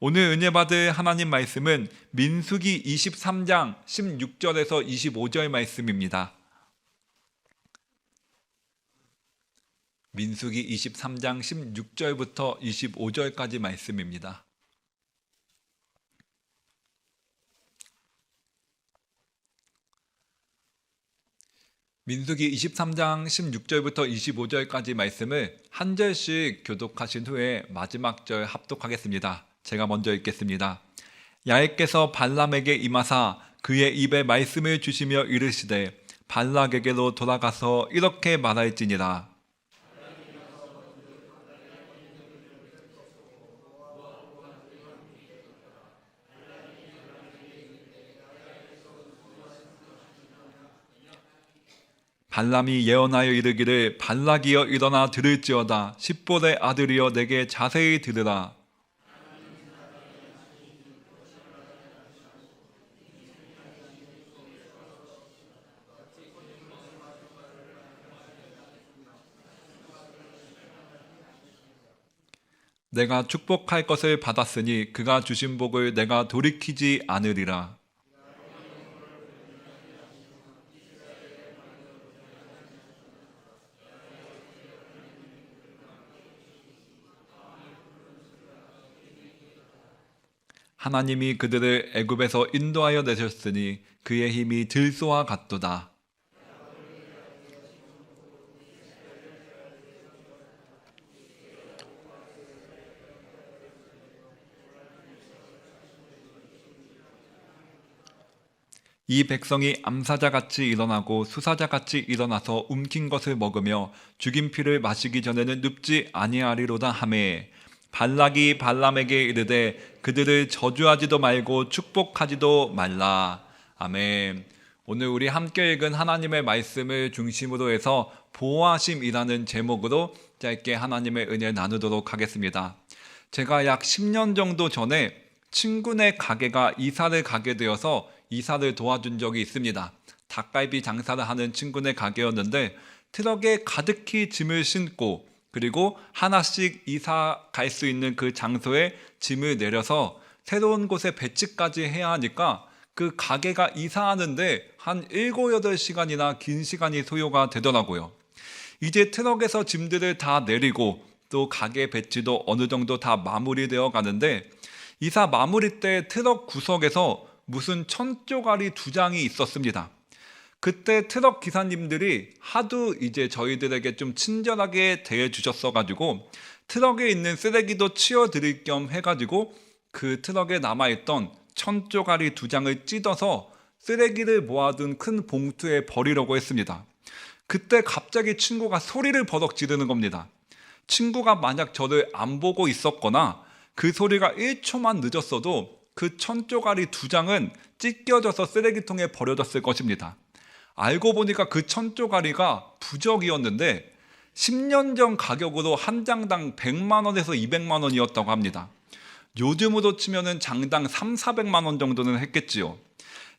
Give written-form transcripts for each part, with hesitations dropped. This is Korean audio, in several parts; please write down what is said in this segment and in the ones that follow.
오늘 은혜 받을 하나님 말씀은 민수기 23장 16절에서 25절 말씀입니다. 민수기 23장 16절부터 25절까지 말씀입니다. 민수기 23장 16절부터 25절까지 말씀을 한 절씩 교독하신 후에 마지막 절 합독하겠습니다. 제가 먼저 읽겠습니다. 야훼께서 발람에게 임하사 그의 입에 말씀을 주시며 이르시되 발락에게로 돌아가서 이렇게 말할지니라. 발람이 예언하여 이르기를 발락이여 일어나 들을지어다. 십볼의 아들이여 내게 자세히 들으라. 내가 축복할 것을 받았으니 그가 주신 복을 내가 돌이키지 않으리라. 하나님이 그들을 애굽에서 인도하여 내셨으니 그의 힘이 들소와 같도다. 이 백성이 암사자같이 일어나고 수사자같이 일어나서 움킨 것을 먹으며 죽인 피를 마시기 전에는 눕지 아니하리로다 하매 발락이 발람에게 이르되 그들을 저주하지도 말고 축복하지도 말라. 아멘. 오늘 우리 함께 읽은 하나님의 말씀을 중심으로 해서 보호하심이라는 제목으로 짧게 하나님의 은혜 나누도록 하겠습니다. 제가 약 10년 정도 전에 친구네 가게가 이사를 가게 되어서 이사를 도와준 적이 있습니다. 닭갈비 장사를 하는 친구네 가게였는데 트럭에 가득히 짐을 싣고 그리고 하나씩 이사 갈 수 있는 그 장소에 짐을 내려서 새로운 곳에 배치까지 해야 하니까 그 가게가 이사하는데 한 7, 8시간이나 긴 시간이 소요가 되더라고요. 이제 트럭에서 짐들을 다 내리고 또 가게 배치도 어느 정도 다 마무리되어 가는데 이사 마무리 때 트럭 구석에서 무슨 천조가리 2장이 있었습니다. 그때 트럭 기사님들이 하도 이제 저희들에게 좀 친절하게 대해주셨어가지고 트럭에 있는 쓰레기도 치워드릴 겸 해가지고 그 트럭에 남아있던 천조가리 2장을 찢어서 쓰레기를 모아둔 큰 봉투에 버리려고 했습니다. 그때 갑자기 친구가 소리를 버럭 지르는 겁니다. 친구가 만약 저를 안 보고 있었거나 그 소리가 1초만 늦었어도 그 천조가리 2장은 찢겨져서 쓰레기통에 버려졌을 것입니다. 알고 보니까 그 천조가리가 부적이었는데 10년 전 가격으로 한 장당 100만 원에서 200만 원이었다고 합니다. 요즘으로 치면 장당 3, 400만 원 정도는 했겠지요.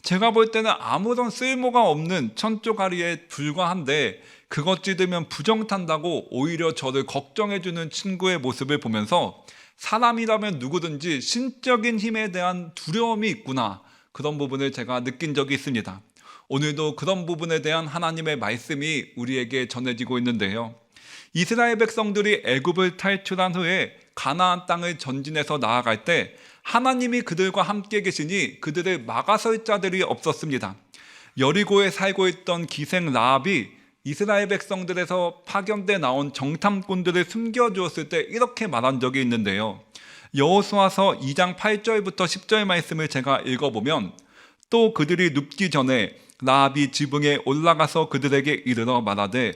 제가 볼 때는 아무런 쓸모가 없는 천조가리에 불과한데 그것 찢으면 부정탄다고 오히려 저를 걱정해주는 친구의 모습을 보면서 사람이라면 누구든지 신적인 힘에 대한 두려움이 있구나, 그런 부분을 제가 느낀 적이 있습니다. 오늘도 그런 부분에 대한 하나님의 말씀이 우리에게 전해지고 있는데요. 이스라엘 백성들이 애굽을 탈출한 후에 가나안 땅을 전진해서 나아갈 때 하나님이 그들과 함께 계시니 그들을 막아설 자들이 없었습니다. 여리고에 살고 있던 기생 라합이 이스라엘 백성들에서 파견돼 나온 정탐꾼들을 숨겨주었을 때 이렇게 말한 적이 있는데요. 여호수아서 2장 8절부터 10절 말씀을 제가 읽어보면 또 그들이 눕기 전에 라합이 지붕에 올라가서 그들에게 이르러 말하되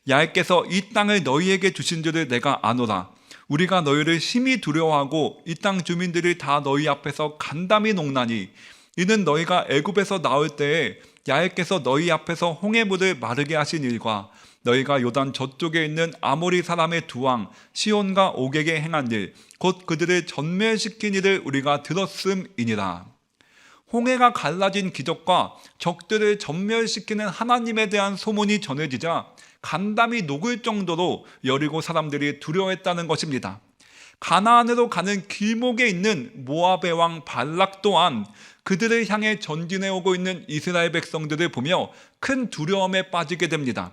야훼께서 이 땅을 너희에게 주신 줄을 내가 아노라. 우리가 너희를 심히 두려워하고 이 땅 주민들이 다 너희 앞에서 간담이 녹나니 이는 너희가 애굽에서 나올 때에 야훼께서 너희 앞에서 홍해물을 마르게 하신 일과 너희가 요단 저쪽에 있는 아모리 사람의 두 왕 시온과 옥에게 행한 일 곧 그들을 전멸시킨 일을 우리가 들었음이니라. 홍해가 갈라진 기적과 적들을 전멸시키는 하나님에 대한 소문이 전해지자 간담이 녹을 정도로 여리고 사람들이 두려워했다는 것입니다. 가나안으로 가는 길목에 있는 모압의 왕 발락 또한 그들을 향해 전진해 오고 있는 이스라엘 백성들을 보며 큰 두려움에 빠지게 됩니다.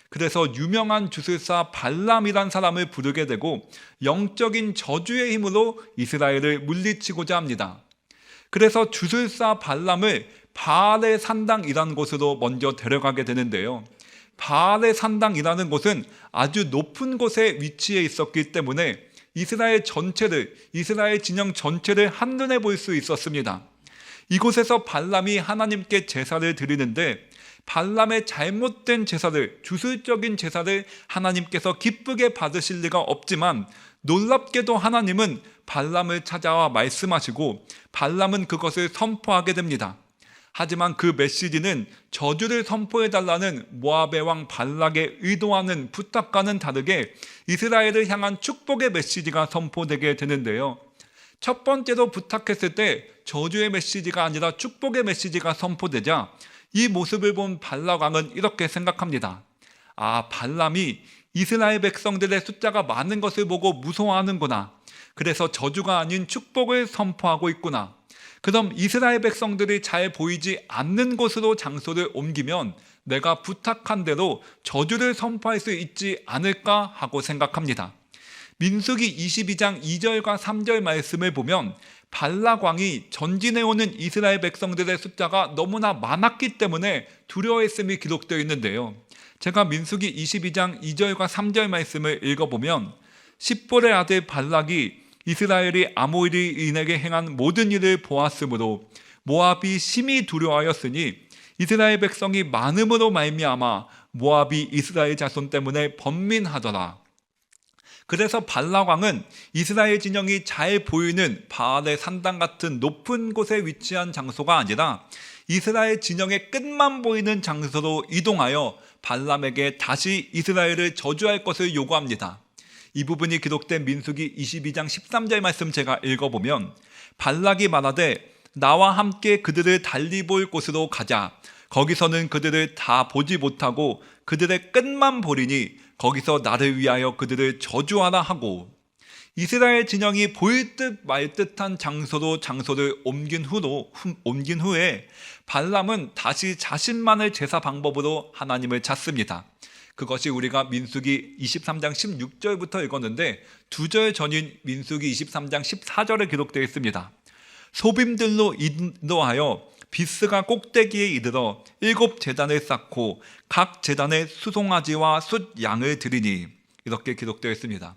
그래서 유명한 주술사 발람이란 사람을 부르게 되고 영적인 저주의 힘으로 이스라엘을 물리치고자 합니다. 그래서 주술사 발람을 바알의 산당이라는 곳으로 먼저 데려가게 되는데요. 바알의 산당이라는 곳은 아주 높은 곳에 위치해 있었기 때문에 이스라엘 진영 전체를 한눈에 볼 수 있었습니다. 이곳에서 발람이 하나님께 제사를 드리는데 발람의 잘못된 제사를, 주술적인 제사를 하나님께서 기쁘게 받으실 리가 없지만 놀랍게도 하나님은 발람을 찾아와 말씀하시고 발람은 그것을 선포하게 됩니다. 하지만 그 메시지는 저주를 선포해달라는 모압의 왕 발락의 의도하는 부탁과는 다르게 이스라엘을 향한 축복의 메시지가 선포되게 되는데요. 첫 번째로 부탁했을 때 저주의 메시지가 아니라 축복의 메시지가 선포되자 이 모습을 본 발락 왕은 이렇게 생각합니다. 발람이 이스라엘 백성들의 숫자가 많은 것을 보고 무서워하는구나. 그래서 저주가 아닌 축복을 선포하고 있구나. 그럼 이스라엘 백성들이 잘 보이지 않는 곳으로 장소를 옮기면 내가 부탁한 대로 저주를 선포할 수 있지 않을까 하고 생각합니다. 민수기 22장 2절과 3절 말씀을 보면 발락 왕이 전진해오는 이스라엘 백성들의 숫자가 너무나 많았기 때문에 두려워했음이 기록되어 있는데요. 제가 민수기 22장 2절과 3절 말씀을 읽어보면 십볼의 아들 발락이 이스라엘이 아모리인에게 행한 모든 일을 보았으므로 모압이 심히 두려워하였으니 이스라엘 백성이 많음으로 말미암아 모압이 이스라엘 자손 때문에 번민하더라. 그래서 발락 왕은 이스라엘 진영이 잘 보이는 바알의 산당 같은 높은 곳에 위치한 장소가 아니라 이스라엘 진영의 끝만 보이는 장소로 이동하여 발람에게 다시 이스라엘을 저주할 것을 요구합니다. 이 부분이 기록된 민수기 22장 13절 말씀 제가 읽어보면 발락이 말하되 나와 함께 그들을 달리 볼 곳으로 가자. 거기서는 그들을 다 보지 못하고 그들의 끝만 보리니 거기서 나를 위하여 그들을 저주하라 하고 이스라엘 진영이 보일 듯 말 듯한 장소를 옮긴 후에 발람은 다시 자신만의 제사 방법으로 하나님을 찾습니다. 그것이 우리가 민수기 23장 16절부터 읽었는데 2절 전인 민수기 23장 14절에 기록되어 있습니다. 소빔들로 인도하여 비스가 꼭대기에 이르러 7 제단을 쌓고 각 제단에 수송아지와 숫 양을 드리니 이렇게 기록되어 있습니다.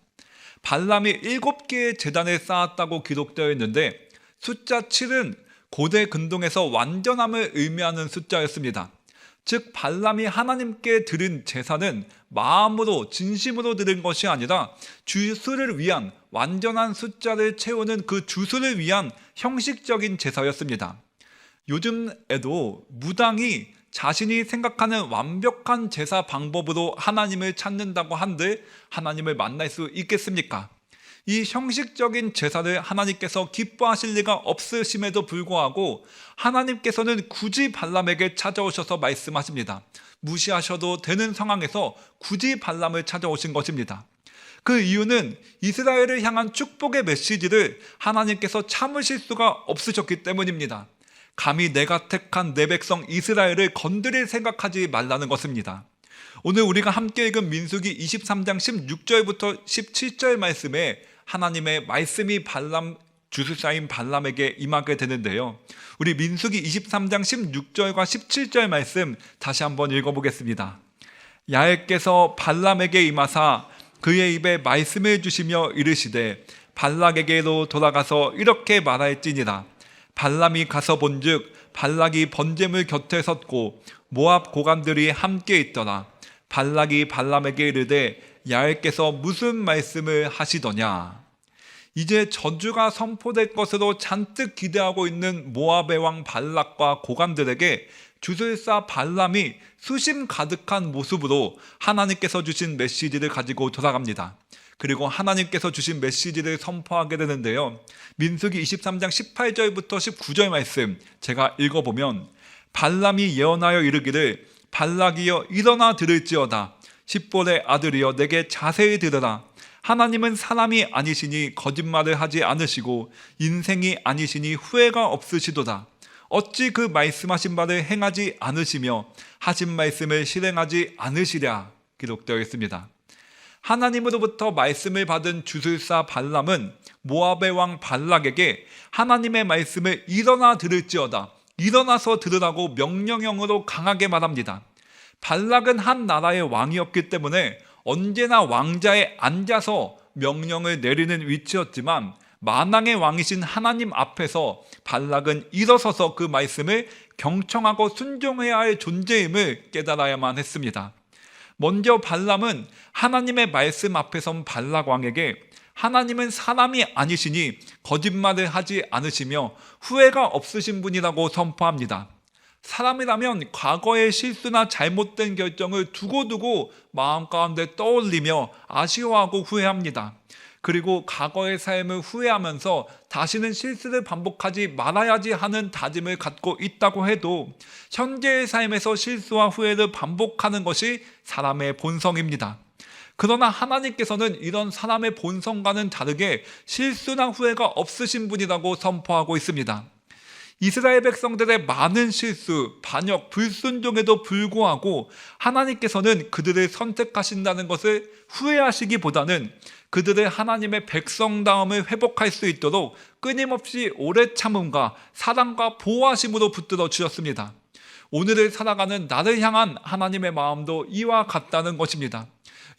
발람이 7개의 제단을 쌓았다고 기록되어 있는데 숫자 7은 고대 근동에서 완전함을 의미하는 숫자였습니다. 즉 발람이 하나님께 드린 제사는 마음으로 진심으로 드린 것이 아니라 주수를 위한 완전한 숫자를 채우는 그 주수를 위한 형식적인 제사였습니다. 요즘에도 무당이 자신이 생각하는 완벽한 제사 방법으로 하나님을 찾는다고 한들 하나님을 만날 수 있겠습니까? 이 형식적인 제사를 하나님께서 기뻐하실 리가 없으심에도 불구하고 하나님께서는 굳이 발람에게 찾아오셔서 말씀하십니다. 무시하셔도 되는 상황에서 굳이 발람을 찾아오신 것입니다. 그 이유는 이스라엘을 향한 축복의 메시지를 하나님께서 참으실 수가 없으셨기 때문입니다. 감히 내가 택한 내 백성 이스라엘을 건드릴 생각하지 말라는 것입니다. 오늘 우리가 함께 읽은 민수기 23장 16절부터 17절 말씀에 하나님의 말씀이 주술사인 발람에게 임하게 되는데요. 우리 민수기 23장 16절과 17절 말씀 다시 한번 읽어보겠습니다. 야훼께서 발람에게 임하사 그의 입에 말씀해 주시며 이르시되 발락에게로 돌아가서 이렇게 말할지니라. 발람이 가서 본즉 발락이 번제물 곁에 섰고 모압 고관들이 함께 있더라. 발락이 발람에게 이르되 야훼께서 무슨 말씀을 하시더냐. 이제 저주가 선포될 것으로 잔뜩 기대하고 있는 모압의 왕 발락과 고관들에게 주술사 발람이 수심 가득한 모습으로 하나님께서 주신 메시지를 가지고 돌아갑니다. 그리고 하나님께서 주신 메시지를 선포하게 되는데요. 민수기 23장 18절부터 19절 말씀 제가 읽어보면 발람이 예언하여 이르기를 발락이여 일어나 들을지어다. 십볼의 아들이여 내게 자세히 들으라. 하나님은 사람이 아니시니 거짓말을 하지 않으시고 인생이 아니시니 후회가 없으시도다. 어찌 그 말씀하신 바를 행하지 않으시며 하신 말씀을 실행하지 않으시랴. 기록되어 있습니다. 하나님으로부터 말씀을 받은 주술사 발람은 모압의 왕 발락에게 하나님의 말씀을 일어나 들을지어다, 일어나서 들으라고 명령형으로 강하게 말합니다. 발락은 한 나라의 왕이었기 때문에 언제나 왕자에 앉아서 명령을 내리는 위치였지만 만왕의 왕이신 하나님 앞에서 발락은 일어서서 그 말씀을 경청하고 순종해야 할 존재임을 깨달아야만 했습니다. 먼저 발람은 하나님의 말씀 앞에 선 발락 왕에게 하나님은 사람이 아니시니 거짓말을 하지 않으시며 후회가 없으신 분이라고 선포합니다. 사람이라면 과거의 실수나 잘못된 결정을 두고두고 마음 가운데 떠올리며 아쉬워하고 후회합니다. 그리고 과거의 삶을 후회하면서 다시는 실수를 반복하지 말아야지 하는 다짐을 갖고 있다고 해도 현재의 삶에서 실수와 후회를 반복하는 것이 사람의 본성입니다. 그러나 하나님께서는 이런 사람의 본성과는 다르게 실수나 후회가 없으신 분이라고 선포하고 있습니다. 이스라엘 백성들의 많은 실수, 반역, 불순종에도 불구하고 하나님께서는 그들을 선택하신다는 것을 후회하시기보다는 그들을 하나님의 백성다움을 회복할 수 있도록 끊임없이 오래 참음과 사랑과 보호하심으로 붙들어 주셨습니다. 오늘을 살아가는 나를 향한 하나님의 마음도 이와 같다는 것입니다.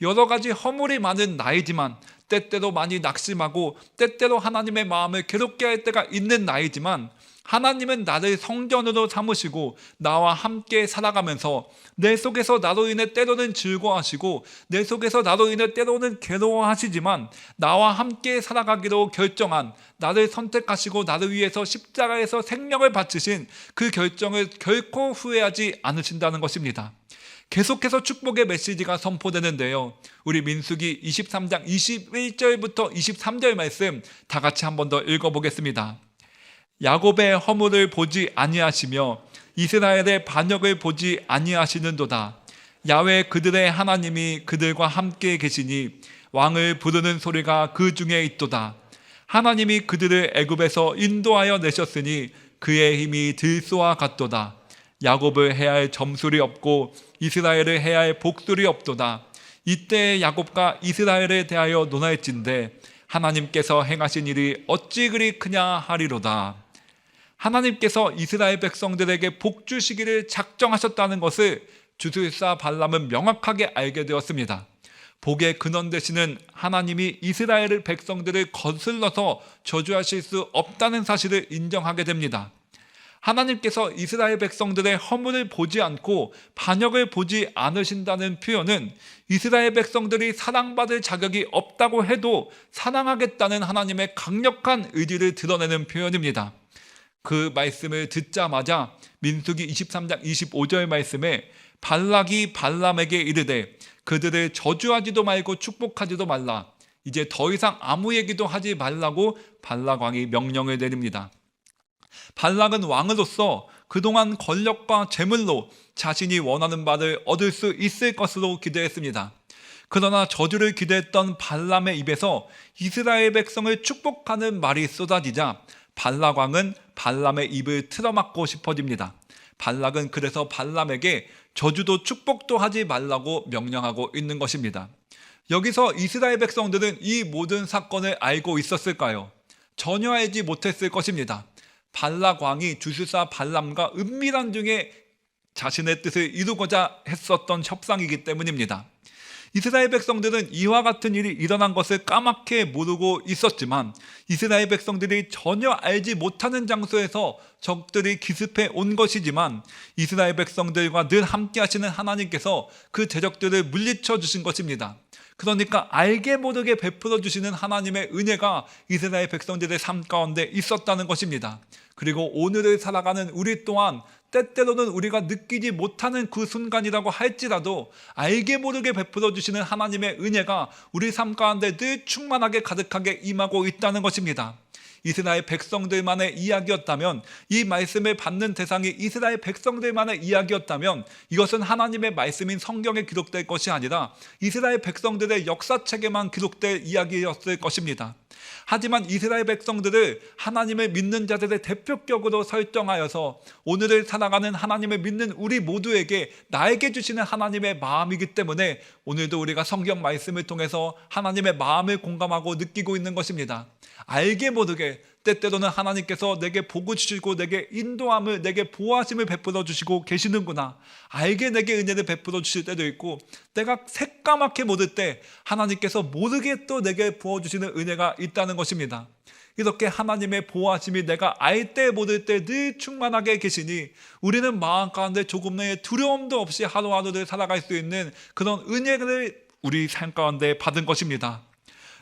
여러 가지 허물이 많은 나이지만, 때때로 많이 낙심하고 때때로 하나님의 마음을 괴롭게 할 때가 있는 나이지만, 하나님은 나를 성전으로 삼으시고 나와 함께 살아가면서 내 속에서 나로 인해 때로는 즐거워하시고 내 속에서 나로 인해 때로는 괴로워하시지만 나와 함께 살아가기로 결정한, 나를 선택하시고 나를 위해서 십자가에서 생명을 바치신 그 결정을 결코 후회하지 않으신다는 것입니다. 계속해서 축복의 메시지가 선포되는데요, 우리 민수기 23장 21절부터 23절 말씀 다 같이 한 번 더 읽어보겠습니다. 야곱의 허물을 보지 아니하시며 이스라엘의 반역을 보지 아니하시는도다. 야훼 그들의 하나님이 그들과 함께 계시니 왕을 부르는 소리가 그 중에 있도다. 하나님이 그들을 애굽에서 인도하여 내셨으니 그의 힘이 들소와 같도다. 야곱을 해야 할 점술이 없고 이스라엘을 해야 할 복술이 없도다. 이때의 야곱과 이스라엘에 대하여 논할진대 하나님께서 행하신 일이 어찌 그리 크냐 하리로다. 하나님께서 이스라엘 백성들에게 복 주시기를 작정하셨다는 것을 주술사 발람은 명확하게 알게 되었습니다. 복의 근원 되시는 하나님이 이스라엘 백성들을 거슬러서 저주하실 수 없다는 사실을 인정하게 됩니다. 하나님께서 이스라엘 백성들의 허물을 보지 않고 반역을 보지 않으신다는 표현은 이스라엘 백성들이 사랑받을 자격이 없다고 해도 사랑하겠다는 하나님의 강력한 의지를 드러내는 표현입니다. 그 말씀을 듣자마자 민수기 23장 25절 말씀에 발락이 발람에게 이르되 그들을 저주하지도 말고 축복하지도 말라. 이제 더 이상 아무 얘기도 하지 말라고 발락 왕이 명령을 내립니다. 발락은 왕으로서 그동안 권력과 재물로 자신이 원하는 바를 얻을 수 있을 것으로 기대했습니다. 그러나 저주를 기대했던 발람의 입에서 이스라엘 백성을 축복하는 말이 쏟아지자 발락 왕은 발람의 입을 틀어막고 싶어집니다. 발락은 그래서 발람에게 저주도 축복도 하지 말라고 명령하고 있는 것입니다. 여기서 이스라엘 백성들은 이 모든 사건을 알고 있었을까요? 전혀 알지 못했을 것입니다. 발락 왕이 주술사 발람과 은밀한 중에 자신의 뜻을 이루고자 했었던 협상이기 때문입니다. 이스라엘 백성들은 이와 같은 일이 일어난 것을 까맣게 모르고 있었지만 이스라엘 백성들이 전혀 알지 못하는 장소에서 적들이 기습해 온 것이지만 이스라엘 백성들과 늘 함께 하시는 하나님께서 그 대적들을 물리쳐 주신 것입니다. 그러니까 알게 모르게 베풀어 주시는 하나님의 은혜가 이스라엘 백성들의 삶 가운데 있었다는 것입니다. 그리고 오늘을 살아가는 우리 또한 때때로는 우리가 느끼지 못하는 그 순간이라고 할지라도 알게 모르게 베풀어 주시는 하나님의 은혜가 우리 삶 가운데 늘 충만하게 가득하게 임하고 있다는 것입니다. 이스라엘 백성들만의 이야기였다면, 이 말씀을 받는 대상이 이스라엘 백성들만의 이야기였다면, 이것은 하나님의 말씀인 성경에 기록될 것이 아니라 이스라엘 백성들의 역사책에만 기록될 이야기였을 것입니다. 하지만 이스라엘 백성들을 하나님을 믿는 자들의 대표격으로 설정하여서 오늘을 살아가는 하나님을 믿는 우리 모두에게, 나에게 주시는 하나님의 마음이기 때문에 오늘도 우리가 성경 말씀을 통해서 하나님의 마음을 공감하고 느끼고 있는 것입니다. 알게 모르게 때때로는 하나님께서 내게 복을 주시고 내게 인도함을, 내게 보호하심을 베풀어 주시고 계시는구나, 알게 내게 은혜를 베풀어 주실 때도 있고, 내가 새까맣게 모를 때 하나님께서 모르게 또 내게 부어주시는 은혜가 있다는 것입니다. 이렇게 하나님의 보호하심이 내가 알 때 모를 때 늘 충만하게 계시니 우리는 마음 가운데 조금의 두려움도 없이 하루하루를 살아갈 수 있는 그런 은혜를 우리 삶 가운데 받은 것입니다.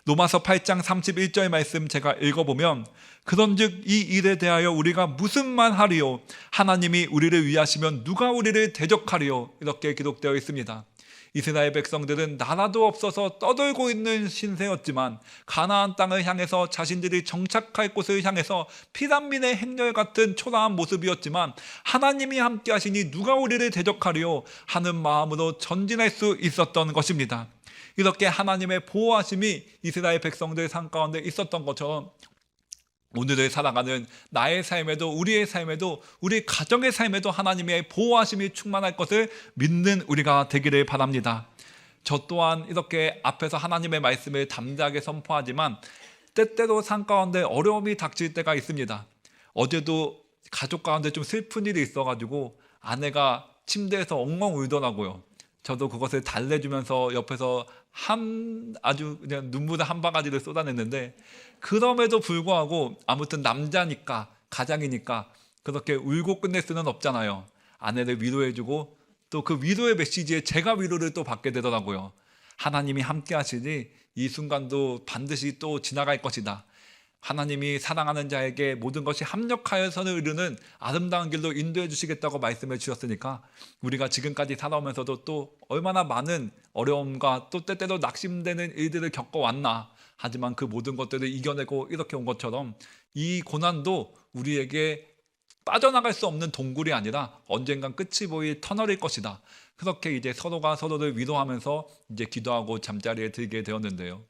로마서 8장 31절 말씀 제가 읽어보면, 그런즉 이 일에 대하여 우리가 무슨 말 하리요? 하나님이 우리를 위하시면 누가 우리를 대적하리요? 이렇게 기록되어 있습니다. 이스라엘 백성들은 나라도 없어서 떠돌고 있는 신세였지만 가나안 땅을 향해서, 자신들이 정착할 곳을 향해서 피난민의 행렬 같은 초라한 모습이었지만 하나님이 함께 하시니 누가 우리를 대적하리요? 하는 마음으로 전진할 수 있었던 것입니다. 이렇게 하나님의 보호하심이 이스라엘 백성들 삶 가운데 있었던 것처럼 오늘을 살아가는 나의 삶에도, 우리의 삶에도, 우리 가정의 삶에도 하나님의 보호하심이 충만할 것을 믿는 우리가 되기를 바랍니다. 저 또한 이렇게 앞에서 하나님의 말씀을 담대하게 선포하지만 때때로 삶 가운데 어려움이 닥칠 때가 있습니다. 어제도 가족 가운데 좀 슬픈 일이 있어가지고 아내가 침대에서 엉엉 울더라고요. 저도 그것을 달래주면서 옆에서 아주 그냥 눈물의 한 바가지를 쏟아냈는데, 그럼에도 불구하고 아무튼 남자니까, 가장이니까 그렇게 울고 끝낼 수는 없잖아요. 아내를 위로해주고 또 그 위로의 메시지에 제가 위로를 또 받게 되더라고요. 하나님이 함께 하시니 이 순간도 반드시 또 지나갈 것이다. 하나님이 사랑하는 자에게 모든 것이 합력하여서는 이르는 아름다운 길로 인도해 주시겠다고 말씀해 주셨으니까 우리가 지금까지 살아오면서도 또 얼마나 많은 어려움과 또 때때로 낙심되는 일들을 겪어왔나, 하지만 그 모든 것들을 이겨내고 이렇게 온 것처럼 이 고난도 우리에게 빠져나갈 수 없는 동굴이 아니라 언젠간 끝이 보일 터널일 것이다. 그렇게 이제 서로가 서로를 위로하면서 이제 기도하고 잠자리에 들게 되었는데요.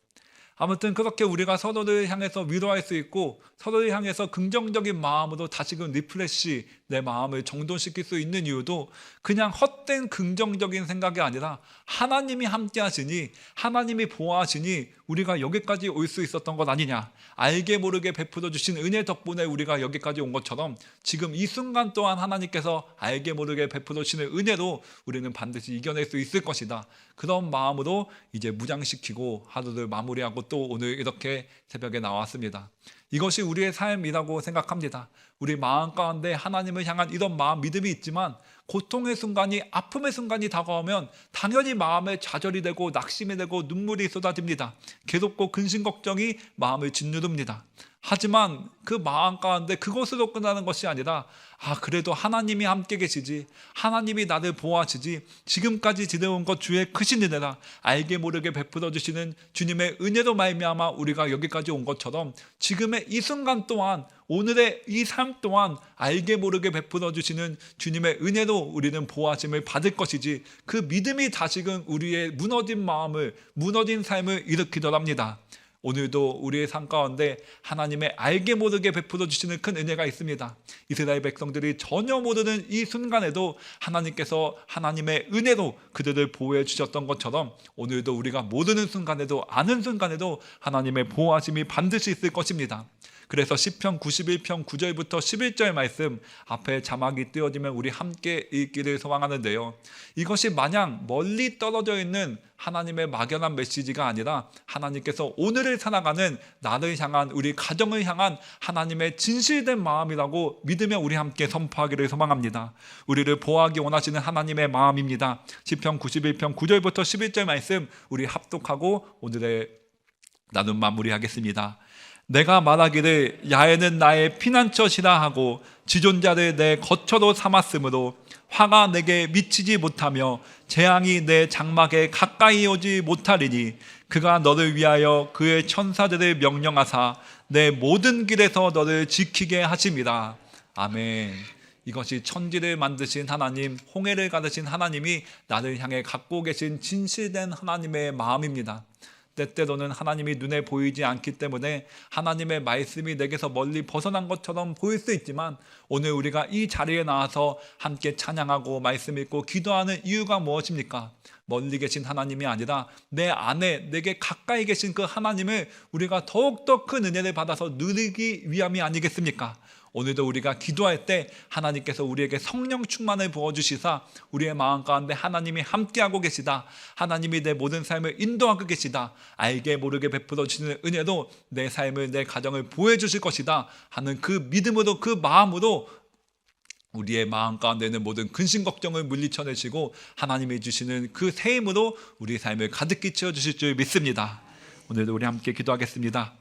아무튼 그렇게 우리가 서로를 향해서 위로할 수 있고 서로를 향해서 긍정적인 마음으로 다시금 리프레시, 내 마음을 정돈시킬 수 있는 이유도 그냥 헛된 긍정적인 생각이 아니라 하나님이 함께 하시니, 하나님이 보호하시니 우리가 여기까지 올 수 있었던 것 아니냐, 알게 모르게 베풀어 주신 은혜 덕분에 우리가 여기까지 온 것처럼 지금 이 순간 또한 하나님께서 알게 모르게 베풀어 주시는 은혜로 우리는 반드시 이겨낼 수 있을 것이다. 그런 마음으로 이제 무장시키고 하루를 마무리하고 또 오늘 이렇게 새벽에 나왔습니다. 이것이 우리의 삶이라고 생각합니다. 우리 마음 가운데 하나님을 향한 이런 마음, 믿음이 있지만 고통의 순간이, 아픔의 순간이 다가오면 당연히 마음에 좌절이 되고 낙심이 되고 눈물이 쏟아집니다. 괴롭고 근심 걱정이 마음을 짓누릅니다. 하지만 그 마음 가운데 그것으로 끝나는 것이 아니라, 그래도 하나님이 함께 계시지, 하나님이 나를 보호하시지, 지금까지 지내온 것 주의 크신 은혜라, 알게 모르게 베풀어 주시는 주님의 은혜로 말미암아 우리가 여기까지 온 것처럼 지금의 이 순간 또한, 오늘의 이 삶 또한 알게 모르게 베풀어 주시는 주님의 은혜로 우리는 보호하심을 받을 것이지, 그 믿음이 다시금 우리의 무너진 마음을, 무너진 삶을 일으키더랍니다. 오늘도 우리의 삶 가운데 하나님의 알게 모르게 베풀어 주시는 큰 은혜가 있습니다. 이스라엘 백성들이 전혀 모르는 이 순간에도 하나님께서 하나님의 은혜로 그들을 보호해 주셨던 것처럼 오늘도 우리가 모르는 순간에도, 아는 순간에도 하나님의 보호하심이 반드시 있을 것입니다. 그래서 시편 91편 9절부터 11절 말씀 앞에 자막이 띄어지면 우리 함께 읽기를 소망하는데요. 이것이 마냥 멀리 떨어져 있는 하나님의 막연한 메시지가 아니라 하나님께서 오늘을 살아가는 나를 향한, 우리 가정을 향한 하나님의 진실된 마음이라고 믿으며 우리 함께 선포하기를 소망합니다. 우리를 보호하기 원하시는 하나님의 마음입니다. 시편 91편 9절부터 11절 말씀 우리 합독하고 오늘의 나눔 마무리하겠습니다. 내가 말하기를 야훼는 나의 피난처시라 하고 지존자를 내 거처로 삼았으므로 화가 내게 미치지 못하며 재앙이 내 장막에 가까이 오지 못하리니 그가 너를 위하여 그의 천사들을 명령하사 내 모든 길에서 너를 지키게 하십니다. 아멘. 이것이 천지를 만드신 하나님, 홍해를 가르신 하나님이 나를 향해 갖고 계신 진실된 하나님의 마음입니다. 때때로는 하나님이 눈에 보이지 않기 때문에 하나님의 말씀이 내게서 멀리 벗어난 것처럼 보일 수 있지만, 오늘 우리가 이 자리에 나와서 함께 찬양하고 말씀 읽고 기도하는 이유가 무엇입니까? 멀리 계신 하나님이 아니라 내 안에 내게 가까이 계신 그 하나님을 우리가 더욱더 큰 은혜를 받아서 누리기 위함이 아니겠습니까? 오늘도 우리가 기도할 때 하나님께서 우리에게 성령 충만을 부어주시사 우리의 마음 가운데 하나님이 함께하고 계시다, 하나님이 내 모든 삶을 인도하고 계시다, 알게 모르게 베풀어 주시는 은혜로 내 삶을, 내 가정을 보호해 주실 것이다 하는 그 믿음으로, 그 마음으로 우리의 마음 가운데 있는 모든 근심 걱정을 물리쳐내시고 하나님이 주시는 그 새 힘으로 우리 삶을 가득히 채워주실 줄 믿습니다. 오늘도 우리 함께 기도하겠습니다.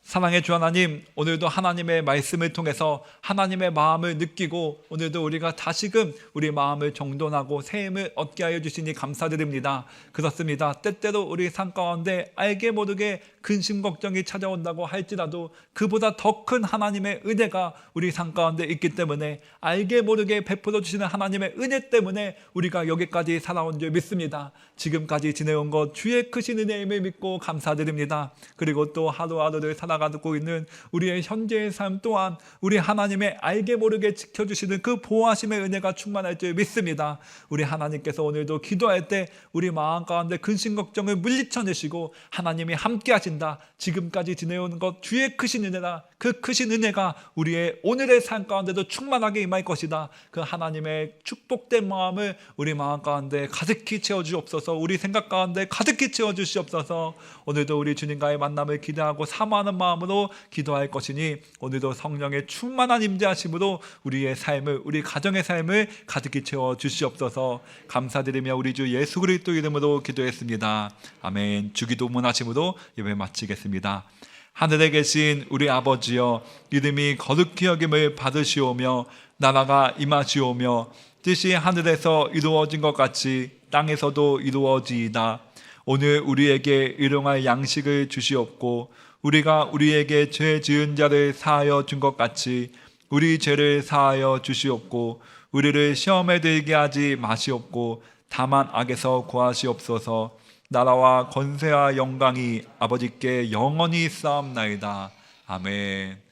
사랑의 주 하나님, 오늘도 하나님의 말씀을 통해서 하나님의 마음을 느끼고 오늘도 우리가 다시금 우리 마음을 정돈하고 새 힘을 얻게 하여 주시니 감사드립니다. 그렇습니다. 때때로 우리 삶 가운데 알게 모르게 근심 걱정이 찾아온다고 할지라도 그보다 더 큰 하나님의 은혜가 우리 삶 가운데 있기 때문에, 알게 모르게 베풀어 주시는 하나님의 은혜 때문에 우리가 여기까지 살아온 줄 믿습니다. 지금까지 지내온 것 주의 크신 은혜임을 믿고 감사드립니다. 그리고 또 하루하루를 살아가고 있는 우리의 현재의 삶 또한 우리 하나님의 알게 모르게 지켜주시는 그 보호하심의 은혜가 충만할 줄 믿습니다. 우리 하나님께서 오늘도 기도할 때 우리 마음 가운데 근심 걱정을 물리쳐내시고 하나님이 함께 하신다, 지금까지 지내온 것 주의 크신 은혜다, 그 크신 은혜가 우리의 오늘의 삶 가운데도 충만하게 임할 것이다, 그 하나님의 축복된 마음을 우리 마음 가운데 가득히 채워주옵소서. 우리 생각 가운데 가득히 채워주시옵소서. 오늘도 우리 주님과의 만남을 기대하고 사모하는 마음으로 기도할 것이니 오늘도 성령의 충만한 임재하심으로 우리의 삶을, 우리 가정의 삶을 가득히 채워주시옵소서. 감사드리며 우리 주 예수 그리스도 이름으로 기도했습니다. 아멘. 주기도문 하심으로 예배 마치겠습니다. 하늘에 계신 우리 아버지여, 이름이 거룩히 여김을 받으시오며 나라가 임하시오며 뜻이 하늘에서 이루어진 것 같이 땅에서도 이루어지이다. 오늘 우리에게 일용할 양식을 주시옵고 우리가 우리에게 죄 지은 자를 사하여 준 것 같이 우리 죄를 사하여 주시옵고 우리를 시험에 들게 하지 마시옵고 다만 악에서 구하시옵소서. 나라와 권세와 영광이 아버지께 영원히 쌓옵나이다. 아멘.